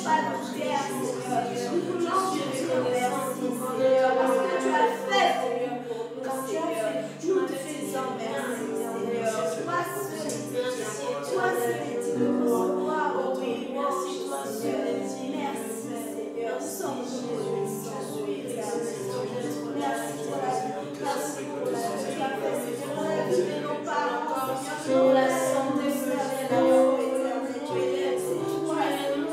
pas de guerre, Seigneur. Nous voulons te remercier, Seigneur, parce que tu as fait, Seigneur, pour nous, Seigneur. Nous te faisons merci, Seigneur. Toi seul, toi seul est digne de recevoir, oh oui, merci, toi seul est digne. Merci, Seigneur. Sans Jésus, sans Jésus, merci pour la vie. Merci pour la vie que tu as fait, Seigneur. Pour la vie de nos parents, Seigneur, pour la santé, Seigneur, éternel, tu es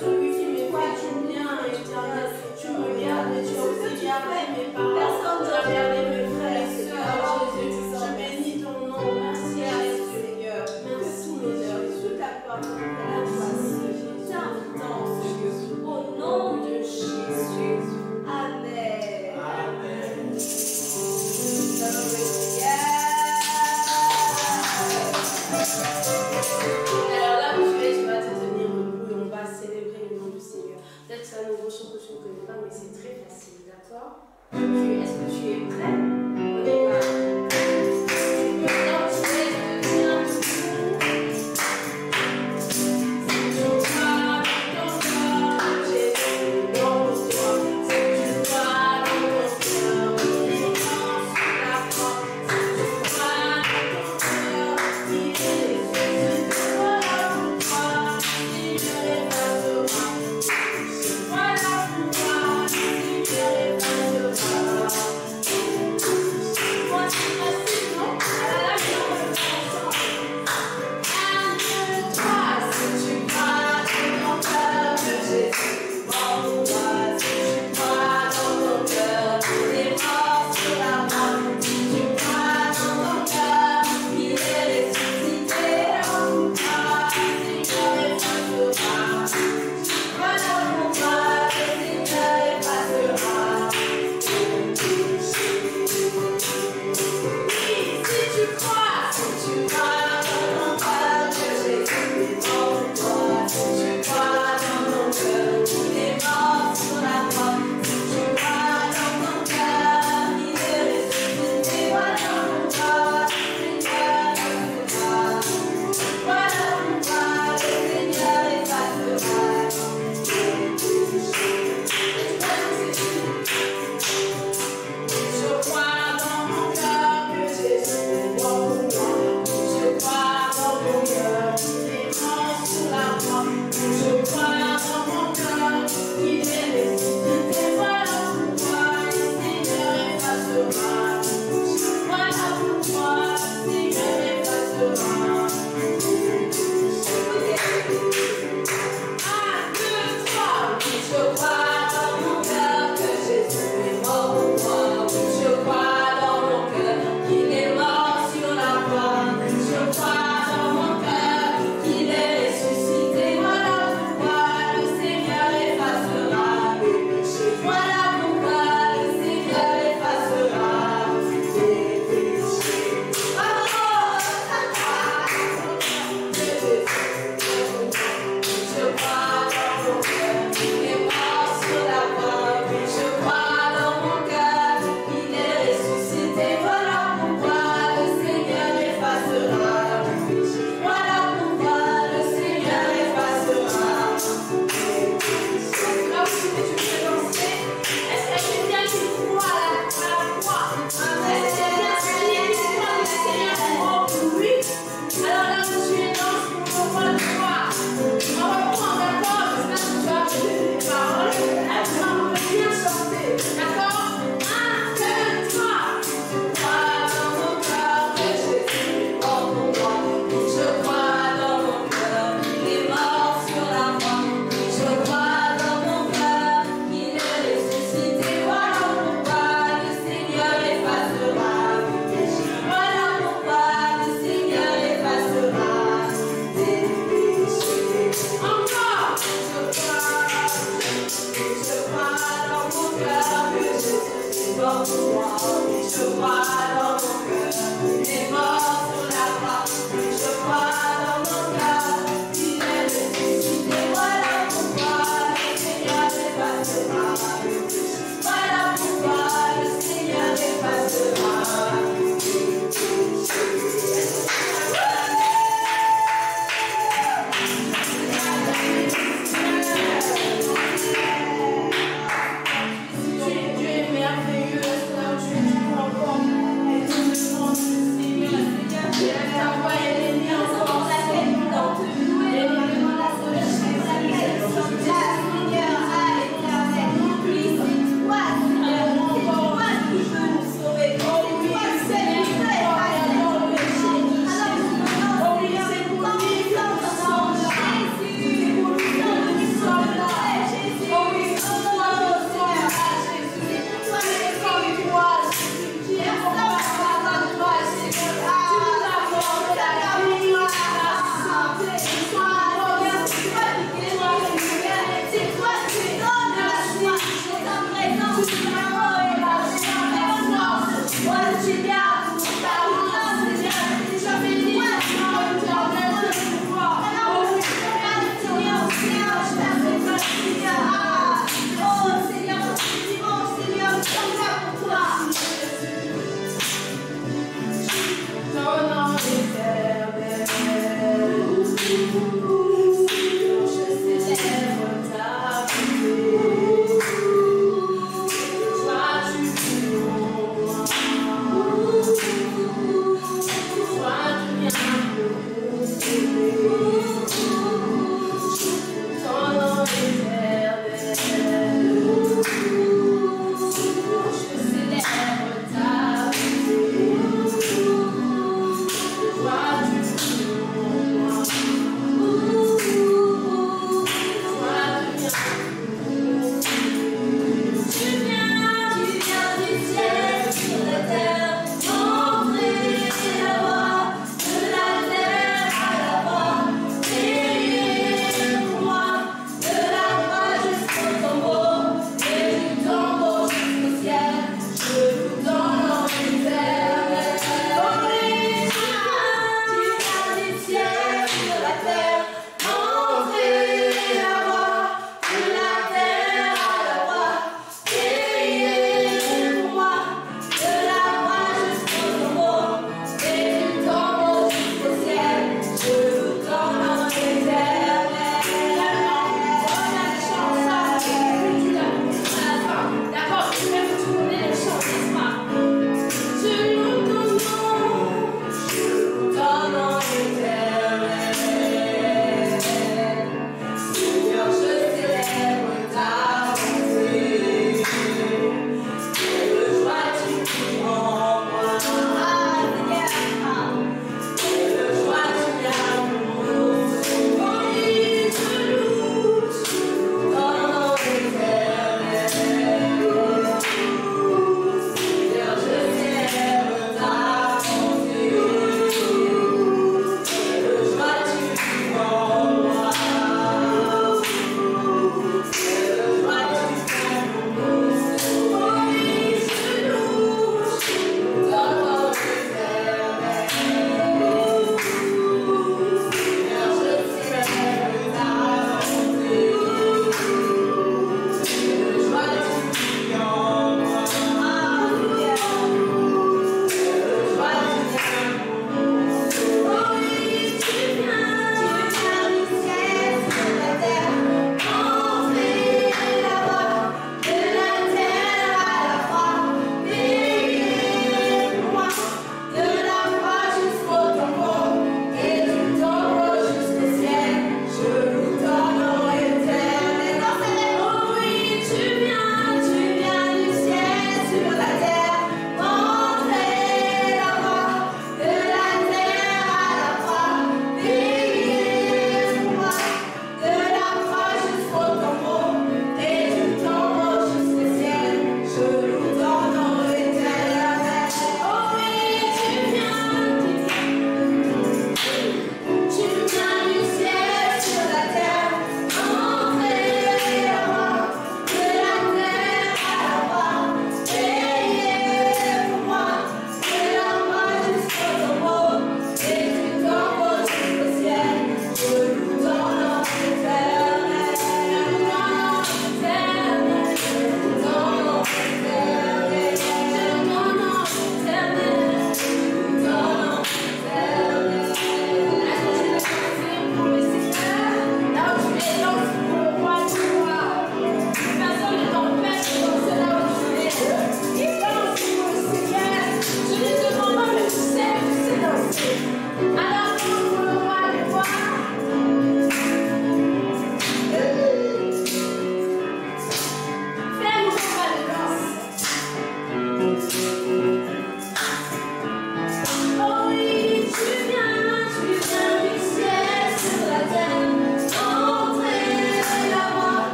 celui qui me fait du bien, éternel. Tu me gardes et tu as aussi gardé mes parents. Personne ne t'a gardé mes frères et sœurs. Jésus, je bénis ton nom. Merci à Seigneur. Que tout l'honneur et toute la gloire à toi, Seigneur. T'invitons, Seigneur. Au nom de Jésus. Amen. Amen. Alors là où tu vas te tenir debout et on va célébrer le nom du Seigneur. Peut-être que c'est un nouveau chant que tu ne connais pas, mais c'est très facile, d'accord? Est-ce que tu es prêt? On y va.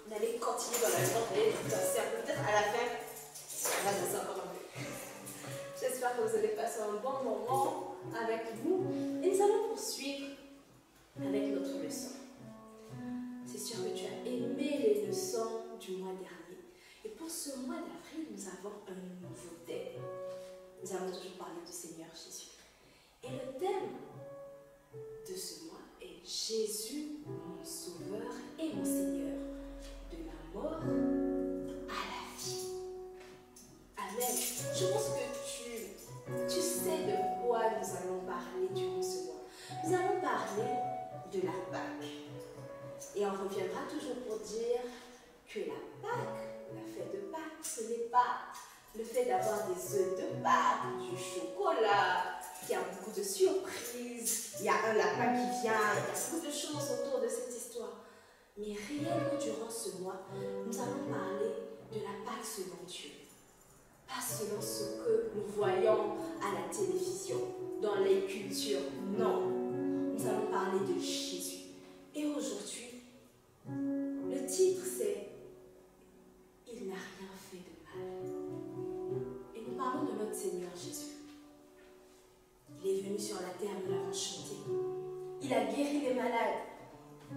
On allait continuer dans la journée, danser un peu. Peut-être à la fin, on va danser encore un peu. J'espère que vous allez passer un bon moment avec nous. Et nous allons poursuivre avec notre leçon. C'est sûr que tu as aimé les leçons du mois dernier. Et pour ce mois d'avril, nous avons un nouveau thème. Nous allons toujours parler du Seigneur Jésus. Et le thème de ce mois est Jésus, mon Sauveur et mon Seigneur, de la mort à la vie. Amen. Je pense que tu sais de quoi nous allons parler durant ce mois. Nous allons parler de la Pâque. Et on reviendra toujours pour dire que la Pâque, la fête de Pâques, ce n'est pas le fait d'avoir des œufs de Pâques, du chocolat, qu'il y a beaucoup de surprises, il y a un lapin qui vient, il y a beaucoup de choses autour de cette histoire. Mais réellement, durant ce mois, nous allons parler de la Pâque selon Dieu. Pas selon ce que nous voyons à la télévision, dans les cultures, non. Nous allons parler de Jésus. Et aujourd'hui, le titre c'est « Il n'a rien fait de mal ». Et nous parlons de notre Seigneur Jésus. Il est venu sur la terre, nous l'avons chanté. Il a guéri les malades.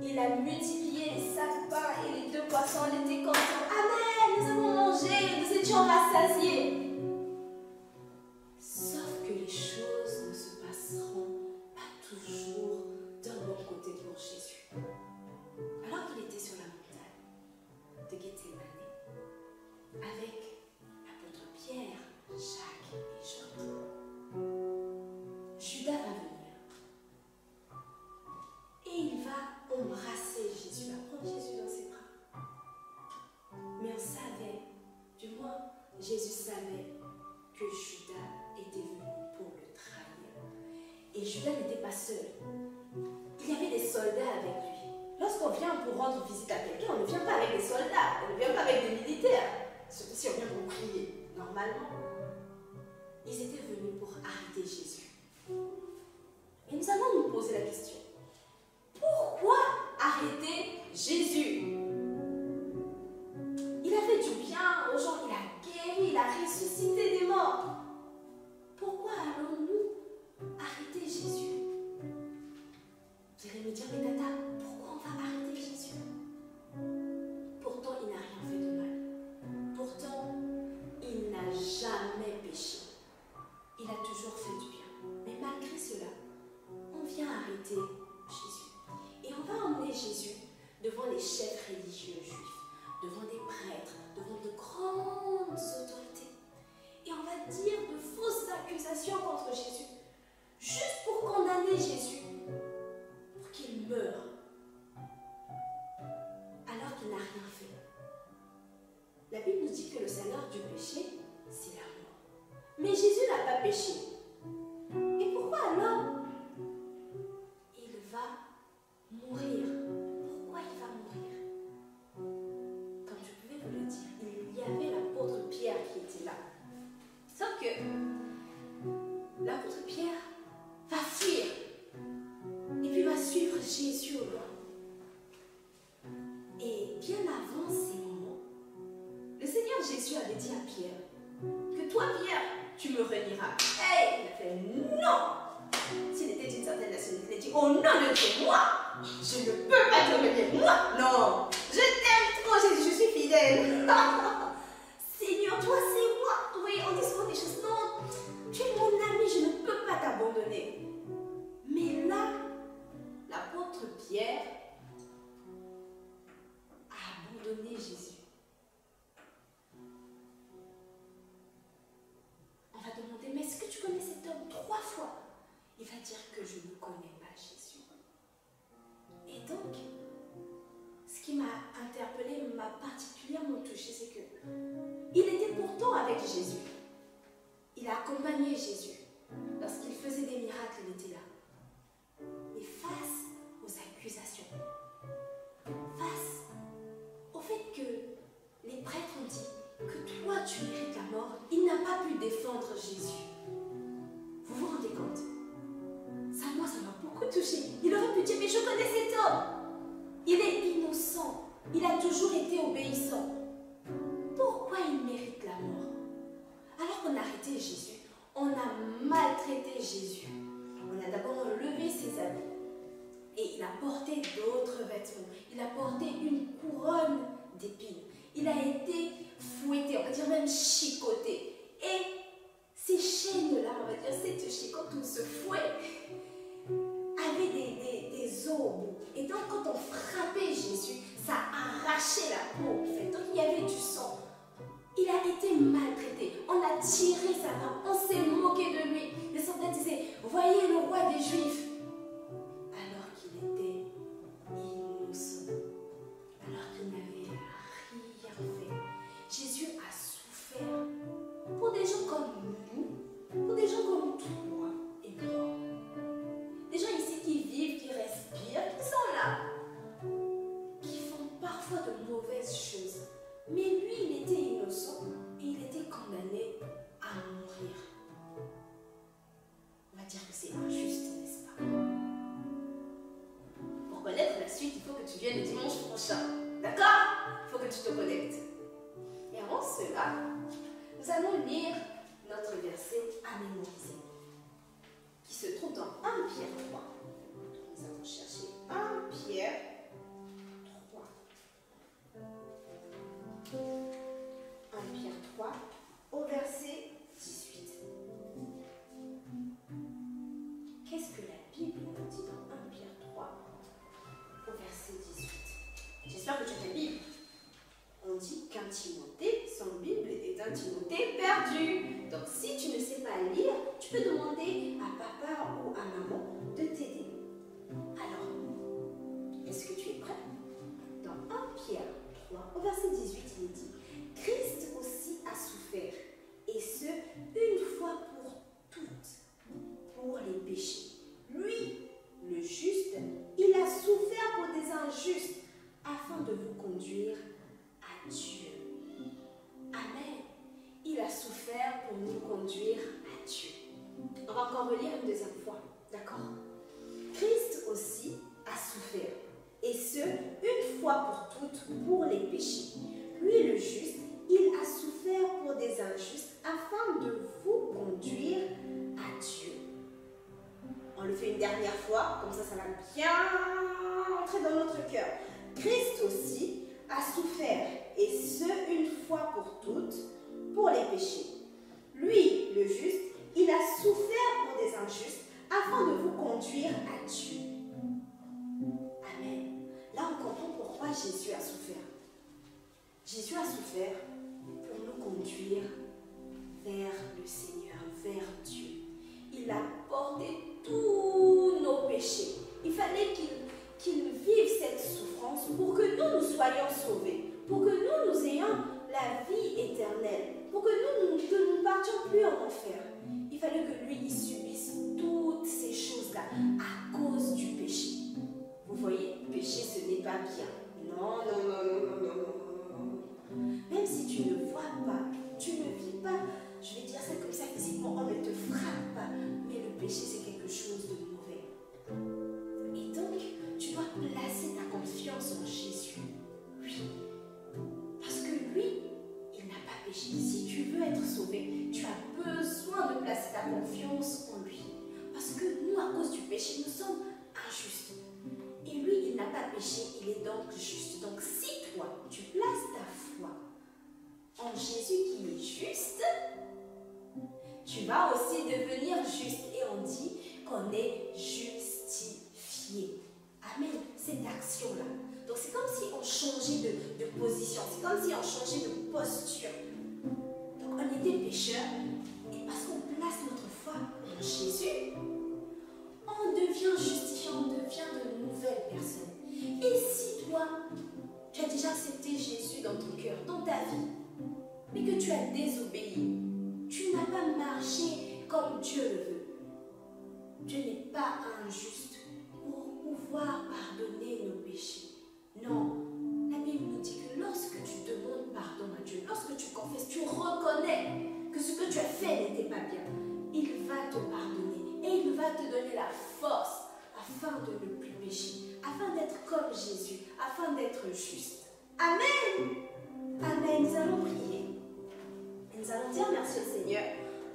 Il a multiplié les 5 pains et les 2 poissons. On était contents. Amen, nous avons mangé, nous étions rassasiés. Sauf que les choses ne se passeront pas toujours d'un bon côté pour Jésus. Alors qu'il était sur la montagne de Gethsémani, avec l'apôtre Pierre, Jacques et Jean, Judas va venir. Et il va embrasser Jésus, va prendre Jésus dans ses bras. Mais on savait, du moins Jésus savait que Judas était venu pour le trahir. Et Judas n'était pas seul. Il y avait des soldats avec lui. Lorsqu'on vient pour rendre visite à quelqu'un, on ne vient pas avec des soldats, on ne vient pas avec des militaires. Surtout si on vient pour prier, normalement. Ils étaient venus pour arrêter Jésus. Et nous allons nous poser la question. Pourquoi arrêter Jésus? Il a fait du bien aux gens, il a guéri, il a ressuscité des morts. Pourquoi allons-nous arrêter Jésus? Vous allez me dire, mais Tata, pourquoi on va arrêter Jésus? Pourtant, il n'a rien fait de mal. Pourtant, il n'a jamais péché. Il a toujours fait du bien. Mais malgré cela, on vient arrêter Jésus. Et on va emmener Jésus devant les chefs religieux juifs, devant des prêtres, devant de grandes autorités. Et on va dire de fausses accusations contre Jésus, juste pour condamner Jésus, pour qu'il meure, alors qu'il n'a rien fait. La Bible nous dit que le salaire du péché, c'est la mort. Mais Jésus n'a pas péché. Et pourquoi alors il va mourir? Pourquoi il va mourir? Comme je pouvais vous le dire, il y avait l'apôtre Pierre qui était là. Sauf que l'apôtre Pierre va fuir et puis va suivre Jésus au loin. Et bien avant ces moments, le Seigneur Jésus avait dit à Pierre que toi, Pierre, tu me renieras. Hey, il a fait non. S'il était d'une certaine nationalité, il a dit au nom de Dieu, moi, je ne peux pas te renier. Moi, non. Je t'aime trop, Jésus, je suis fidèle. Seigneur, toi, c'est moi. Oui, on dit souvent des choses. Non, tu es mon ami, je ne peux pas t'abandonner. Mais là, l'apôtre Pierre a abandonné Jésus. On va demander, mais est-ce que tu connais cet homme? 3 fois. Il va dire que je ne connais pas Jésus. Et donc, ce qui m'a interpellée, m'a particulièrement touchée, c'est que il était pourtant avec Jésus. Il a accompagné Jésus. Lorsqu'il faisait des miracles, il était là. Mais face aux accusations, face au fait que les prêtres ont dit que toi tu mérites la mort, il n'a pas pu défendre Jésus. Vous vous rendez compte? Ça, moi, ça m'a beaucoup touché. Il aurait pu dire, mais je connais cet homme. Il est innocent. Il a toujours été arrêté Jésus. On a maltraité Jésus. On a d'abord enlevé ses habits. Et il a porté d'autres vêtements. Il a porté une couronne d'épines. Il a été fouetté, on va dire même chicoté. Et ces chaînes-là, on va dire cette chicote ou ce fouet, avaient des os au bout. Et donc quand on frappait Jésus, ça arrachait la peau. En fait. Donc il y avait du sang. Il a été maltraité. On a tiré sa main. On s'est moqué de lui. Les soldats disaient, voyez le roi des Juifs. Alors qu'il était innocent. Alors qu'il n'avait rien fait. Jésus a souffert pour des gens comme nous, pour des gens comme toi et moi. Des gens ici qui vivent, qui respirent, qui sont là, qui font parfois de mauvaises choses. Mais lui, il était innocent et il était condamné à mourir. On va dire que c'est injuste, n'est-ce pas? Pour connaître la suite, il faut que tu viennes le dimanche prochain. D'accord? Il faut que tu te connectes. Et avant cela, nous allons lire notre verset à mémoriser, qui se trouve dans 1 Pierre 3. Nous allons chercher 1 Pierre 3. 1 Pierre 3, au verset 18. Qu'est-ce que la Bible nous dit dans 1 Pierre 3, au verset 18? J'espère que tu as ta Bible. On dit qu'un Timothée sans Bible est un Timothée perdu. Donc si tu ne sais pas lire, tu peux demander à papa ou à maman de t'aider. Alors, est-ce que tu es prêt? Dans 1 Pierre 3, au verset 18, il dit: Christ aussi a souffert, et ce, une fois pour toutes, pour les péchés. Lui, le juste, il a souffert pour des injustes, afin de vous conduire à Dieu. Amen. Il a souffert pour nous conduire à Dieu. On va encore relire une deuxième fois. D'accord? Christ aussi a souffert, et ce, une fois pour toutes, pour les péchés. Lui, le juste, il a souffert pour des injustes, afin de vous conduire à Dieu. On le fait une dernière fois, comme ça va bien entrer dans notre cœur. Christ aussi a souffert, et ce, une fois pour toutes, pour les péchés. Lui, le juste, il a souffert pour des injustes, afin de vous conduire à Dieu. Amen. Là, on comprend pourquoi Jésus a souffert. Jésus a souffert pour nous conduire vers le Seigneur, vers Dieu. Il a porté tous nos péchés. Il fallait qu'il vive cette souffrance pour que nous soyons sauvés, pour que nous ayons la vie éternelle, pour que nous ne partions plus en enfer. Il fallait que lui, il subisse toutes ces choses-là à cause du péché. Vous voyez, péché, ce n'est pas bien. Non, non, non, non, non, non, non. Même si tu ne vois pas, tu ne vis pas, je vais dire ça comme ça physiquement, on ne te frappe pas, mais le péché, c'est quelque chose de mauvais. Et donc, tu dois placer ta confiance en Jésus. Oui. Parce que lui, il n'a pas péché. Si tu veux être sauvé, tu as besoin de placer ta confiance en lui. Parce que nous, à cause du péché, nous sommes injustes. Et lui, il n'a pas péché, il est donc juste. Donc si toi, tu places ta foi en Jésus qui est juste, tu vas aussi devenir juste. Et on dit qu'on est justifié. Amen. Cette action-là. Donc c'est comme si on changeait de position. C'est comme si on changeait de posture. Donc on était pécheurs. Et parce qu'on place notre foi en Jésus, on devient justifié, on devient de nouvelles personnes. Et si toi, tu as déjà accepté Jésus dans ton cœur, dans ta vie, mais que tu as désobéi, tu n'as pas marché comme Dieu le veut, Dieu n'est pas injuste pour pouvoir pardonner nos péchés. Non, la Bible nous dit que lorsque tu demandes pardon à Dieu, lorsque tu confesses, tu reconnais que ce que tu as fait n'était pas bien, il va te pardonner et il va te donner la force afin de ne plus pécher, afin d'être comme Jésus, afin d'être juste. Amen. Amen. Nous allons prier. Et nous allons dire merci au Seigneur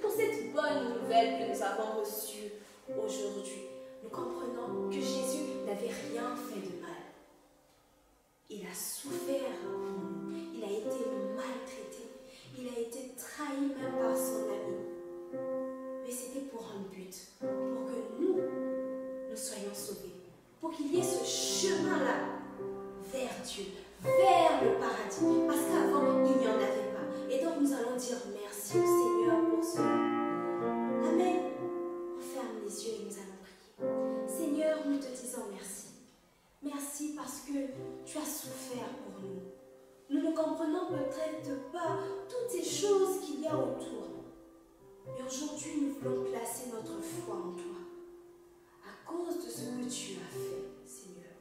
pour cette bonne nouvelle que nous avons reçue aujourd'hui, nous comprenons que Jésus n'avait rien fait de mal. Il a souffert pour nous, il a été maltraité, il a été trahi même par son ami. Mais c'était pour un but, pour que nous soyons sauvés, pour qu'il y ait ce chemin-là vers Dieu, vers le paradis, parce qu'avant, il n'y en avait pas. Et donc, nous allons dire merci au Seigneur pour cela. Amen. On ferme les yeux et nous allons prier. Seigneur, nous te disons merci. Merci parce que tu as souffert pour nous. Nous ne comprenons peut-être pas toutes ces choses qu'il y a autour. Et aujourd'hui, nous voulons placer notre foi en toi. À cause de ce que tu as fait, Seigneur.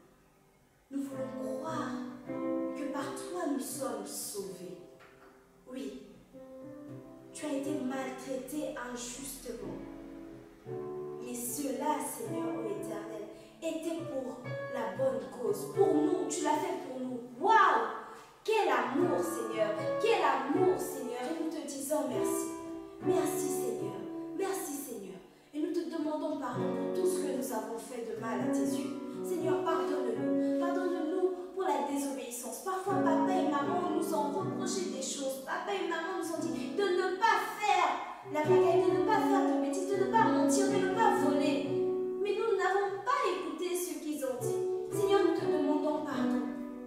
Nous voulons croire que par toi nous sommes sauvés. Oui, tu as été maltraité injustement. Mais cela, Seigneur, ô Éternel, était pour la bonne cause. Pour nous, tu l'as fait pour nous. Waouh! Quel amour, Seigneur! Quel amour, Seigneur! Et nous te disons merci. Merci, Seigneur. Merci, Seigneur. Et nous te demandons pardon pour tout ce que nous avons fait de mal à tes yeux. Seigneur, pardonne-nous. Pardonne-nous pour la désobéissance. Parfois, papa et maman nous ont reproché des choses. Papa et maman nous ont dit de ne pas faire la pagaille, de ne pas faire de bêtises, de ne pas mentir, de ne pas voler. Mais nous n'avons pas écouté ce qu'ils ont dit. Seigneur, nous te demandons pardon.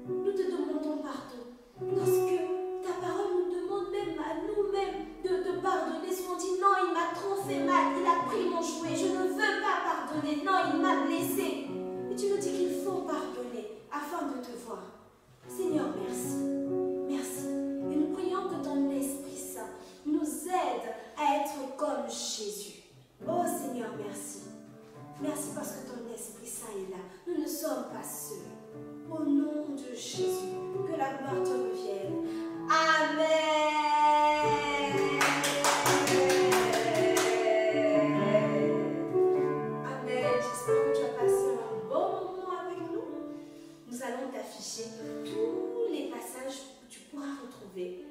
Nous te demandons pardon. Parce que ta parole nous demande même à nous-mêmes de te pardonner. Souvent on dit non, il m'a trop fait mal, il a pris mon jouet, je ne veux pas pardonner. Non, il m'a blessé. Et tu nous dis qu'il faut pardonner afin de te voir. Seigneur, merci. Merci. Et nous prions que ton Esprit Saint nous aide à être comme Jésus. Oh Seigneur, merci. Merci parce que ton Esprit Saint est là. Nous ne sommes pas seuls. Au nom de Jésus, que la gloire te revienne. Amen. Amen. J'espère que tu as passé un bon moment avec nous. Nous allons t'afficher tous les passages où tu pourras retrouver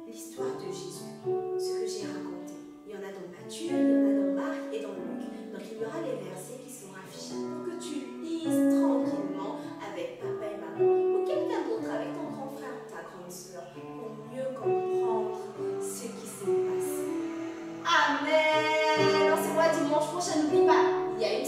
l'histoire de Jésus, ce que j'ai raconté. Il y en a dans Matthieu, il y en a dans Marc et dans Luc. Donc il y aura les versets qui seront affichés pour que tu lises tranquillement avec papa et maman ou quelqu'un d'autre, avec ton grand frère ou ta grande soeur, pour mieux comprendre ce qui s'est passé. Amen. On se voit dimanche prochain. N'oublie pas, il y a une